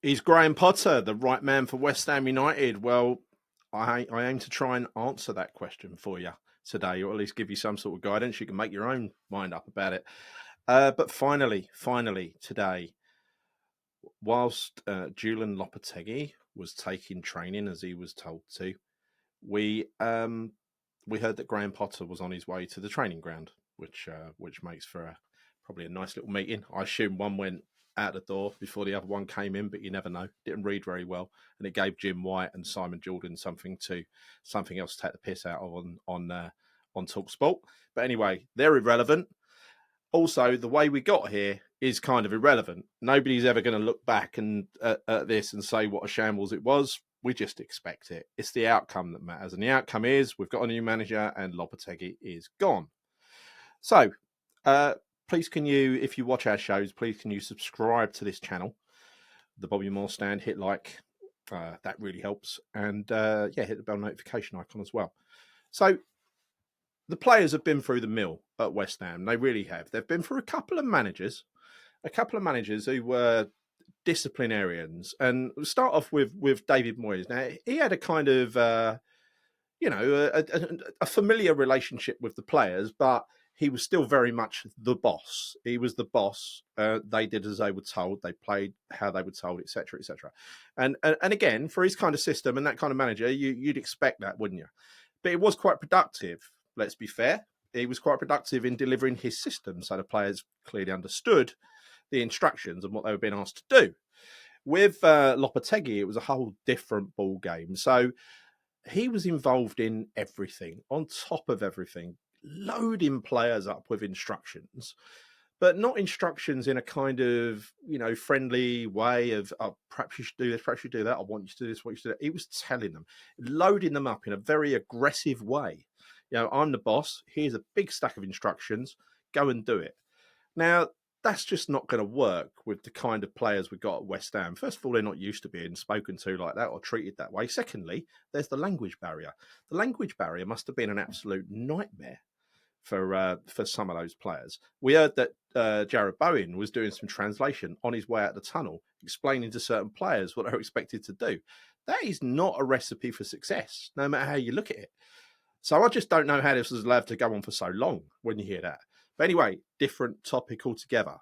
Is Graham Potter the right man for West Ham United? Well, I aim to try and answer that question for you today, or at least give you some sort of guidance. You can make your own mind up about it. But finally, today, whilst Julen Lopetegui was taking training as he was told to, we we heard that Graham Potter was on his way to the training ground, which makes for probably a nice little meeting. I assume one went out the door before the other one came in, but you never know. Didn't read very well, and it gave Jim White and Simon Jordan something else to take the piss out of on TalkSport. But anyway, they're irrelevant. Also, the way we got here is kind of irrelevant. Nobody's ever going to look back and at this and say what a shambles it was. We just expect it. It's the outcome that matters. And the outcome is we've got a new manager and Lopetegui is gone. So, please can you, if you watch our shows, please can you subscribe to this channel, the Bobby Moore Stand, hit like. That really helps. And hit the bell notification icon as well. So, the players have been through the mill at West Ham. They really have. They've been through a couple of managers who were disciplinarians. And we'll start off with David Moyes. Now, he had a kind of, a familiar relationship with the players, but he was still very much the boss. He was the boss. They did as they were told. They played how they were told, etc., etc. And again, for his kind of system and that kind of manager, you'd expect that, wouldn't you? But it was quite productive. Let's be fair. He was quite productive in delivering his system, so the players clearly understood the instructions and what they were being asked to do. With Lopetegui, it was a whole different ball game. So he was involved in everything, on top of everything, loading players up with instructions, but not instructions in a kind of, friendly way of, oh, perhaps you should do this, perhaps you should do that, I want you to do this, I want you to do that. He was telling them, loading them up in a very aggressive way. I'm the boss. Here's a big stack of instructions. Go and do it. Now, that's just not going to work with the kind of players we've got at West Ham. First of all, they're not used to being spoken to like that or treated that way. Secondly, there's the language barrier. The language barrier must have been an absolute nightmare for some of those players. We heard that Jared Bowen was doing some translation on his way out the tunnel, explaining to certain players what they're expected to do. That is not a recipe for success, no matter how you look at it. So I just don't know how this was allowed to go on for so long when you hear that. But anyway, different topic altogether.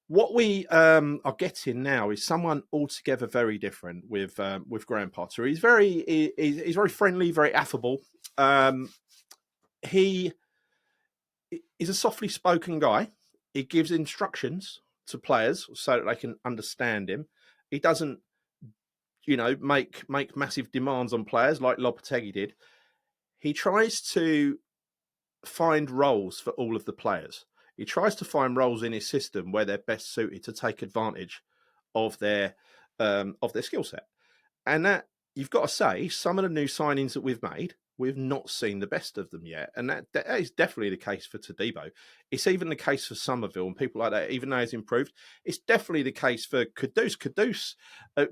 What we are getting now is someone altogether very different with Graham Potter. He's very friendly, very affable. He is a softly spoken guy. He gives instructions to players so that they can understand him. He doesn't, make massive demands on players like Lopetegui did. He tries to find roles for all of the players. He tries to find roles in his system where they're best suited to take advantage of their skill set. And that, you've got to say, some of the new signings that we've made, we've not seen the best of them yet. And that is definitely the case for Todibo. It's even the case for Somerville and people like that, even though he's improved. It's definitely the case for Kudus.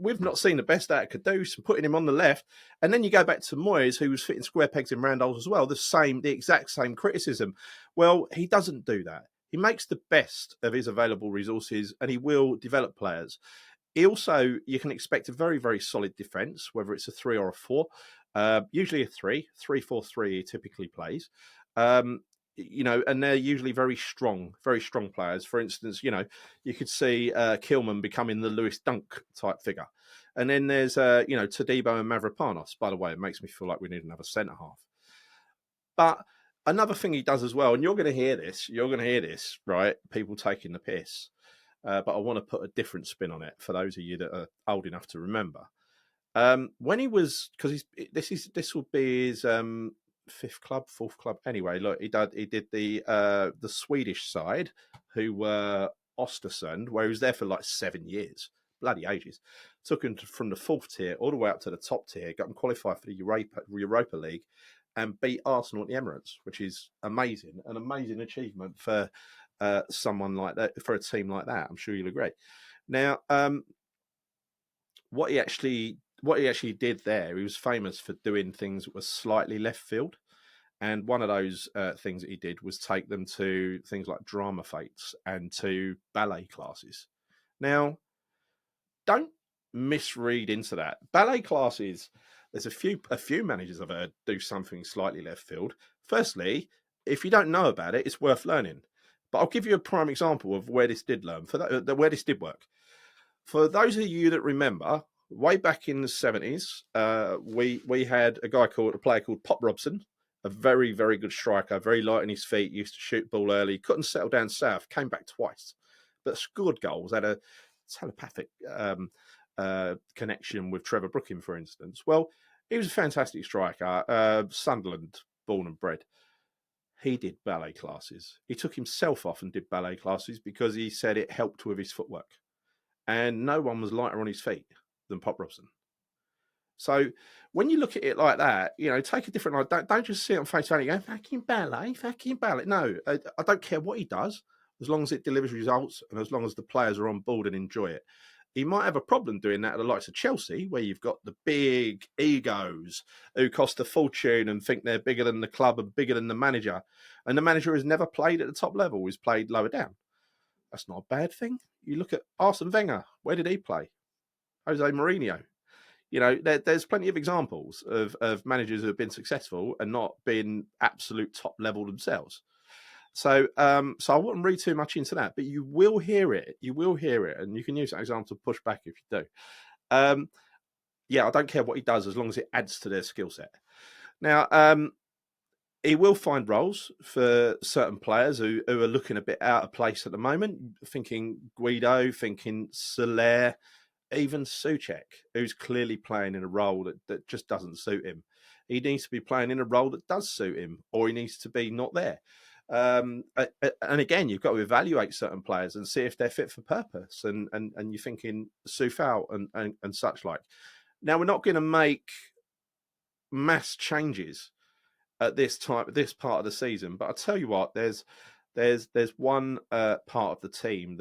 We've not seen the best out of Kudus and putting him on the left. And then you go back to Moyes, who was fitting square pegs in round holes as well, the exact same criticism. Well, he doesn't do that. He makes the best of his available resources and he will develop players. He also, you can expect a very, very solid defence, whether it's a 3 or a 4. Usually a 3-4-3 he typically plays. And they're usually very strong players. For instance, you could see Kilman becoming the Lewis Dunk type figure. And then there's, Todibo and Mavropanos. By the way, it makes me feel like we need another centre-half. But another thing he does as well, and you're going to hear this, right? People taking the piss. But I want to put a different spin on it for those of you that are old enough to remember. When he was, because this will be his fourth club. Anyway, look, he did the Swedish side, who were Östersund, where he was there for like 7 years, bloody ages. Took him from the 4th tier all the way up to the top tier, got him qualified for the Europa League, and beat Arsenal at the Emirates, which is amazing, an amazing achievement for someone like that, for a team like that. I'm sure you'll agree. Now, what he actually did there, he was famous for doing things that were slightly left field. And one of those things that he did was take them to things like drama fates and to ballet classes. Now, don't misread into that. Ballet classes, there's a few managers I've heard do something slightly left field. Firstly, if you don't know about it, it's worth learning. But I'll give you a prime example of where this did where this did work. For those of you that remember, way back in the 70s, we had a player called Pop Robson, a very, very good striker, very light on his feet, used to shoot ball early, couldn't settle down south, came back twice, but scored goals, had a telepathic connection with Trevor Brooking, for instance. Well, he was a fantastic striker, Sunderland born and bred. He did ballet classes. He took himself off and did ballet classes because he said it helped with his footwork. And no one was lighter on his feet than Pop Robson. So when you look at it like that, take a different line. Don't just see it on face value and go, fucking ballet. No, I don't care what he does, as long as it delivers results and as long as the players are on board and enjoy it. He might have a problem doing that at the likes of Chelsea, where you've got the big egos who cost a fortune and think they're bigger than the club and bigger than the manager. And the manager has never played at the top level, he's played lower down. That's not a bad thing. You look at Arsene Wenger. Where did he play? Jose Mourinho. There's plenty of examples of managers who have been successful and not been absolute top level themselves. So I wouldn't read too much into that, but you will hear it. You will hear it, and you can use that example to push back if you do. I don't care what he does as long as it adds to their skill set. Now, he will find roles for certain players who are looking a bit out of place at the moment. Thinking Guido, thinking Soler, even Souček, who's clearly playing in a role that just doesn't suit him. He needs to be playing in a role that does suit him, or he needs to be not there. And again, you've got to evaluate certain players and see if they're fit for purpose. And you're thinking Soufal and such like. Now, we're not going to make mass changes at this part of the season, but I'll tell you what, there's one part of the team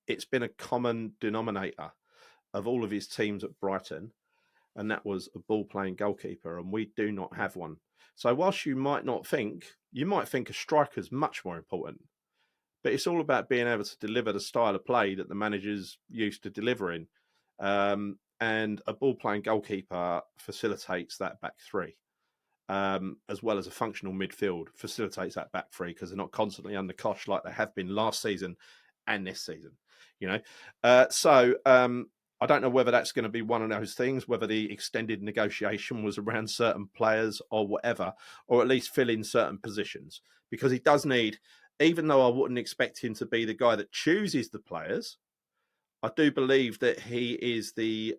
it's been a common denominator of all of his teams at Brighton, and that was a ball-playing goalkeeper, and we do not have one. So whilst you might think a striker's much more important, but it's all about being able to deliver the style of play that the manager's used to delivering. And a ball-playing goalkeeper facilitates that back three, as well as a functional midfield facilitates that back three because they're not constantly under cosh like they have been last season and this season. I don't know whether that's going to be one of those things, whether the extended negotiation was around certain players or whatever, or at least fill in certain positions, because he does need, even though I wouldn't expect him to be the guy that chooses the players, I do believe that he is the,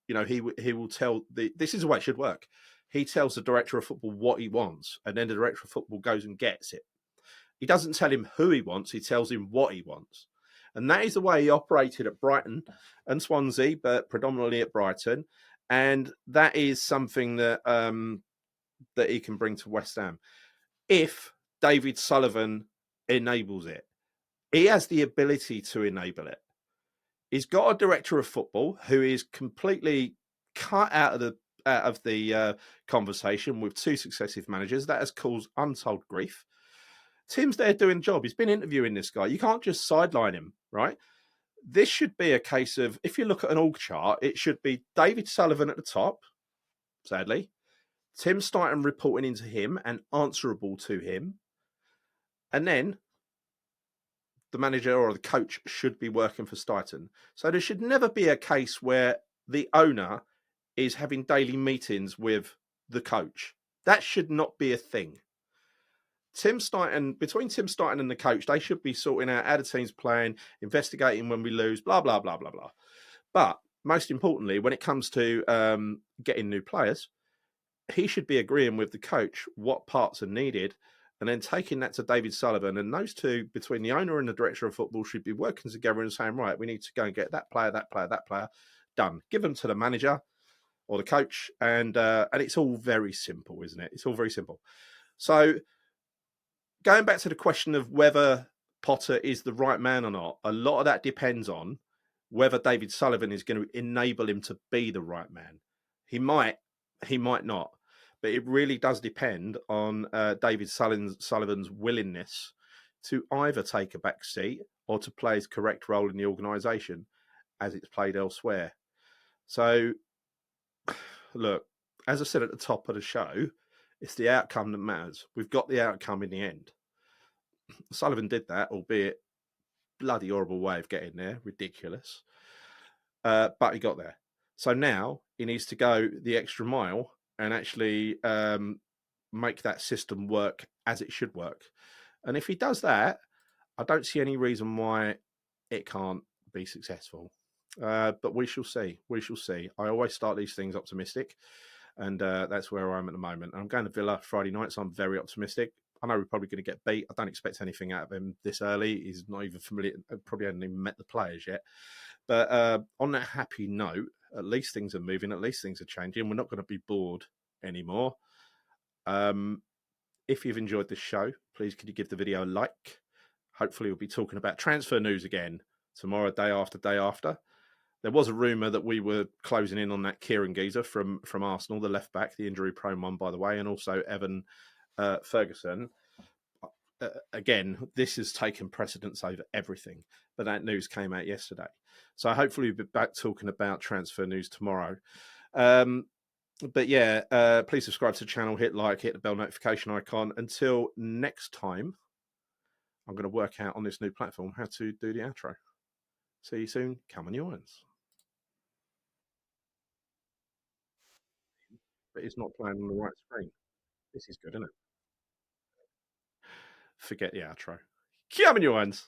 he will tell this is the way it should work. He tells the director of football what he wants, and then the director of football goes and gets it. He doesn't tell him who he wants, he tells him what he wants. And that is the way he operated at Brighton and Swansea, but predominantly at Brighton. And that is something that that he can bring to West Ham. If David Sullivan enables it, he has the ability to enable it. He's got a director of football who is completely cut out of the conversation with two successive managers. That has caused untold grief. Tim's there doing a job. He's been interviewing this guy. You can't just sideline him, right? This should be a case of, if you look at an org chart, it should be David Sullivan at the top, sadly. Tim Steidten reporting into him and answerable to him. And then the manager or the coach should be working for Steidten. So there should never be a case where the owner is having daily meetings with the coach. That should not be a thing. Between Tim Steidten and the coach, they should be sorting out how the team's playing, investigating when we lose, blah, blah, blah, blah, blah. But most importantly, when it comes to getting new players, he should be agreeing with the coach what parts are needed and then taking that to David Sullivan. And those two, between the owner and the director of football, should be working together and saying, right, we need to go and get that player done. Give them to the manager or the coach. And it's all very simple, isn't it? It's all very simple. So going back to the question of whether Potter is the right man or not, a lot of that depends on whether David Sullivan is going to enable him to be the right man. He might not, but it really does depend on David Sullivan's willingness to either take a back seat or to play his correct role in the organisation. as it's played elsewhere. So, look, as I said at the top of the show, it's the outcome that matters. We've got the outcome in the end. Sullivan did that, albeit bloody horrible way of getting there, ridiculous. But he got there. So now he needs to go the extra mile and actually make that system work as it should work. And if he does that, I don't see any reason why it can't be successful. But we shall see. We shall see. I always start these things optimistic, and that's where I am at the moment. I'm going to Villa Friday night, so I'm very optimistic. I know we're probably going to get beat. I don't expect anything out of him this early. He's not even familiar, probably hasn't even met the players yet. But on that happy note, at least things are moving. At least things are changing. We're not going to be bored anymore. If you've enjoyed this show, please could you give the video a like? Hopefully we'll be talking about transfer news again tomorrow, day after. There was a rumour that we were closing in on that Kieran geezer from Arsenal, the left back, the injury-prone one, by the way, and also Evan Ferguson. Again, this has taken precedence over everything, but that news came out yesterday. So hopefully we'll be back talking about transfer news tomorrow. But yeah, please subscribe to the channel, hit like, hit the bell notification icon. Until next time, I'm going to work out on this new platform how to do the outro. See you soon. Come on, your irons. But it's not playing on the right screen. This is good, isn't it? Forget the outro. Come on, your irons.